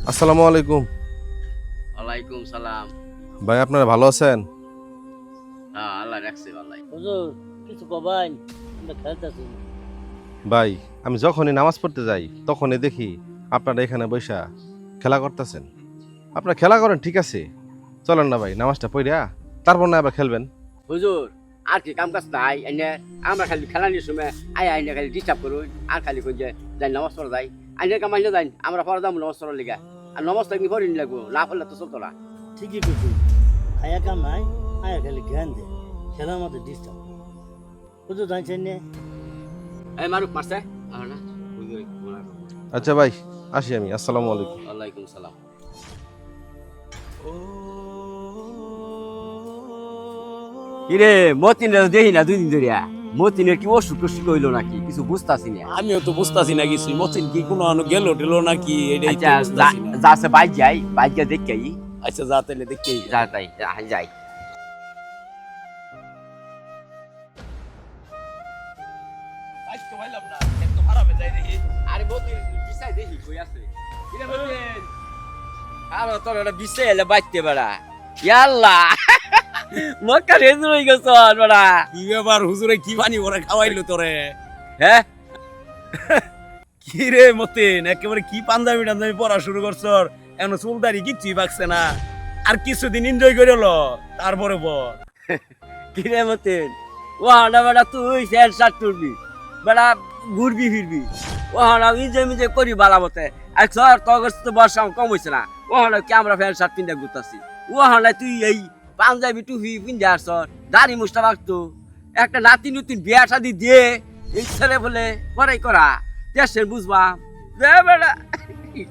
আসসালামু আলাইকুম। ওয়ালাইকুম সালাম। ভাই আপনারা ভালো আছেন? হ্যাঁ, আল্লাহ রাখছে ভালাই। হুজুর কিছু কবাইন, আমরা খেলতেছি। ভাই আমি যখনই নামাজ পড়তে যাই তখনই দেখি আপনারা এখানে বৈশা খেলা করতেছেন। আপনারা খেলা করেন ঠিক আছে, চলেন না ভাই নামাজটা পড়িয়া তারপর না আবার খেলবেন। হুজুর আর কি কাম কাজ নাই এনে, আমরা খালি খেলানির সময় আইনে খালি ডিস্টার্ব করুন আর খালি কোন যে যাই নামাজ পড়া যাই আইনের কাম আইনে যাই, আমরা পড়া যাবো নামাজ পড়ার লিগা। আর নামাজ তো পড়ি লাগবো, না পড়লে তো চলতো না। ঠিকই কিছু খায়া কাম নাই, আয়া খালি জ্ঞান দে, খেলার মধ্যে ডিস্টার্ব। হুজুর জানছেন নে? এই মারুক মারছে আর না হুজুর। আচ্ছা ভাই আসি আমি, আসসালামু আলাইকুম। ওয়ালাইকুম সালাম। কিরে মতিনের দেখি না 2 দিন ধরিয়া, মতিনের কি অসুখ টসুখ হইলো নাকি কিছু বুঝতাছি না। আমিও তো বুঝতাছি না কিছু, মতিন কি কোনো গেল টেলো নাকি এটাই তো আচ্ছা বুঝতাছি না। যাচ্ছে বাইক যাই, বাইক গিয়ে দেখি আচ্ছা যা তাহলে দেখি। যা তাই যাই। আজকে ভাইলাম না একটু খারাপে যাই দেখি। আরে মতিন বিছাই দেখি কই আছে। কিরে মতিন, আরে তোর এটা বিছাই এলে বাইতে বেড়া। ইয়াল্লা মক্কা রেজ হয়ে গেছ বেড়া। কি ব্যাপার হুজুরে কি বানি ওরা খাওয়াইলো তোরে? হ্যাঁ কি রে মতিন একেবারে কি পাঞ্জাবি টাঞ্জাবি পড়া শুরু করছ, এখন চুলদারি কিচ্ছুই বাকছে না, আর কিছুদিন এনজয় করে লো তারপরে বল। কিরে মতিন, ও হানা বেড়া তুই প্যান্ট শার্ট তুলবি বেড়া, ঘুরবি ফিরবি, ও হানা ইজে মিজে করি বালা মতে। আর স্যার তোর তো বর্ষা কম হয়েছে না, ও হানা কি আমরা প্যান্ট শার্ট পিন্ধে ঘুরতাছি, ও হানা তুই এই পাঞ্জাবি টুপি পিন্ধে আসছ, দাড়ি মুষ্টা বাগতো, একটা নাতি নতুন বিয়া শাদি দিয়ে এই ছেলে বলে পরে করা দেশের বুঝবা দে বেড়া।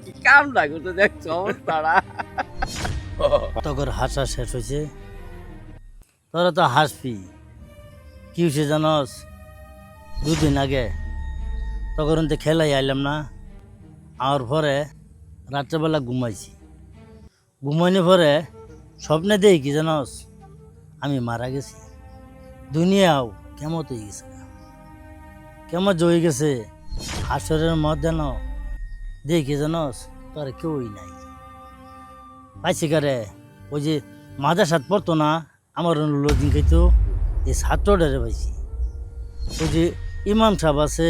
কি কাম লাগো তো দেখছো অবস্থাটা। তখন হাসা শেষ হয়েছে, তোরা তো হাসবি। কি হয়েছে জানস? 2 দিন আগে তখন তো খেলাই আইলাম না, আর পরে রাত্রেবেলা ঘুমাইছি। ঘুমাইনি পরে স্বপ্নে দেই কি জানস, আমি মারা গেছি। দুনিয়াও কেমত হয়ে গেছে, কেমন হয়ে গেছে। হাসরের মধ্যে ন দেখি জানস তোর কেউই নাই। পাইছি কারে ওই যে মাঝা সাত পড়তো না আমার লদিন খাইতো, এই ছাত্রটারে পাইছি। ওই যে ইমাম সাহেব আছে,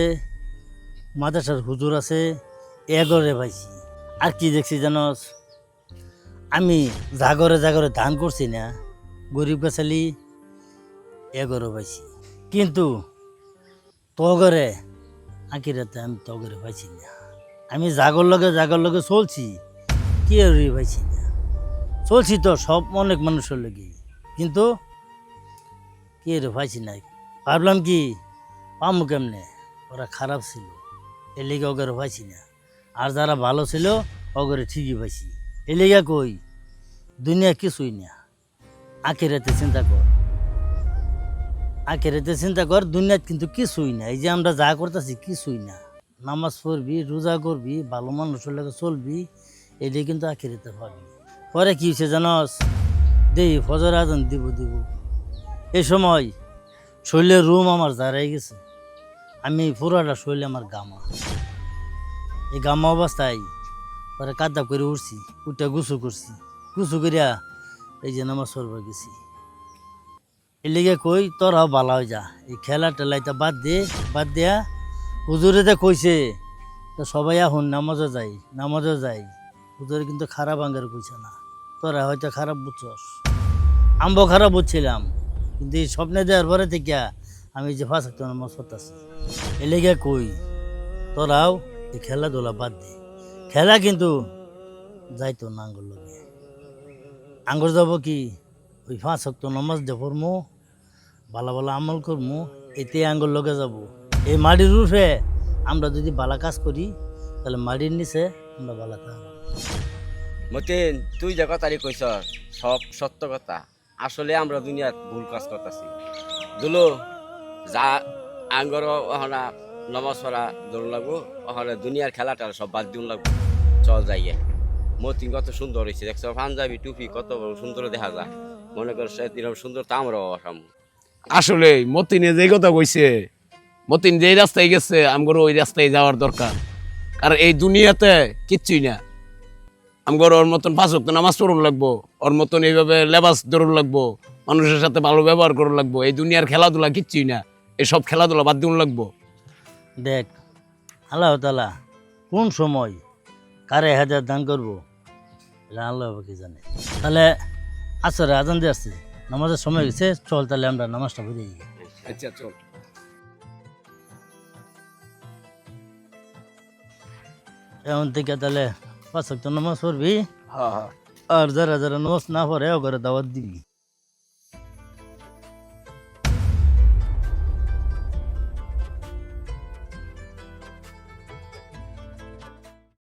মাদ্রাসার হুজুর আছে, এগরে পাইছি। আর কি দেখছি জানস, আমি জাগরে জাগরে ধান করছি না, গরিব গাছালি এগরে পাইছি। কিন্তু তগরে আঁকিরাতে আমি তগরে পাইছি না। আমি জাগর লগে চলছি, কি আর পাইছি না। চলছি তো সব অনেক মানুষের লগে, কিন্তু কে রে পাইছি না। ভাবলাম কি পামু কেমনে, ওরা খারাপ ছিল এ লেগে ওগরে পাইছি না। আর যারা ভালো ছিল ওগরে ঠিকই পাইছি। এ লেগে কই দুনিয়া কিছুই না, আখেরাতে চিন্তা কর, আখেরাতে চিন্তা কর। দুনিয়াত কিন্তু কিছুই না, এই যে আমরা যা করতেছি কিছুই না। নামাজ পড়বি, রোজা করবি, ভালো মানুষের লগে চলবি, এটাই কিন্তু আখেরাতে পাবি। পরে কি হয়েছে জানস, দেই ফজর আজান দিব এই সময় শরীরের রুম আমার জারাই গেছে। আমি পুরাটা শরীরে আমার গামা, এই গামা অবস্থায় পরে কাদা করে উঠছি, উঠে গুছু করছি, গুছু করিয়া এই যে নামাজ পড়বা গেছি। এর লিগে কই তোরাও ভালো হয়ে যা, এই খেলা টেলাইটা বাদ দিয়া হুজুরে যে কইছে তো সবাই এখন নামাজও যাই। হুজুরে কিন্তু খারাপ আঙ্গার কইছে না, তোরা হয়তো খারাপ বুঝছস, আমরাও খারাপ বুঝছিলাম। কিন্তু এই স্বপ্নে দেওয়ার পরে থেকে আমি যে 5 ওয়াক্ত নামাজ পড়তাছি। এ লেগে কই তোরাও এই খেলাধুলা বাদ দে। খেলা কিন্তু যাইতো না আঙ্গুর লগে, আঙ্গুর যাব কি ওই 5 ওয়াক্ত নামাজ দিয়ে পড়মু, ভালো ভালো আমল করমু, এতে আঙ্গুর লগে যাব। এই মাটির রূপে আমরা যদি ভালো কাজ করি তাহলে মাটির নিচে আমরা ভালো থাকবো। মতিন তুই যে কথাটি কইছ সব সত্য কথা। আসলে আমরা দুনিয়াত ভুল কাজ করতেছি দুলো, যা আঙ্গর ওহনা নমাজ পড়া দৌড় লাগবো, ওখানে দুনিয়ার খেলাটা সব বাদ দিন লাগবো, চল যাইয়ে। মতিন কত সুন্দর হয়েছে দেখছো, পাঞ্জাবি টুপি কত সুন্দর দেখা যায়, মনে কর সেরকম সুন্দর তো আমরাও আসাম। আসলে মতিনে যে কথা কইছে, মতিন যেই রাস্তায় গেছে আমগর ওই রাস্তায় যাওয়ার দরকার। আর এই দুনিয়াতে কিচ্ছুই না, আমগর ওর মতন 5 ওয়াক্ত নামাজ পড়ুন লাগবো, ওর মতন এইভাবে লেবাস ধরুন লাগবো, মানুষের সাথে ভালো ব্যবহার করুন লাগবো। এই দুনিয়ার খেলাধুলা কিচ্ছুই না, এসব খেলাধুলা বাদ দিন লাগবো। দেখ আল্লাহ তালা কোন সময় কারে হাজার দান করবো এটা আল্লাহ কি জানে। তাহলে আসরে আজান দিয়ে আসছে, নামাজের সময় গেছে, চল তাহলে আমরা নামাজটা পড়ে যাই। আচ্ছা চল। এখন থেকে তাহলে 5 ওয়াক্ত নামাজ পড়বি, হ্যাঁ হ্যাঁ আর যারা যারা নামাজ না পড়ে ও করে দাওয়াত দিবি।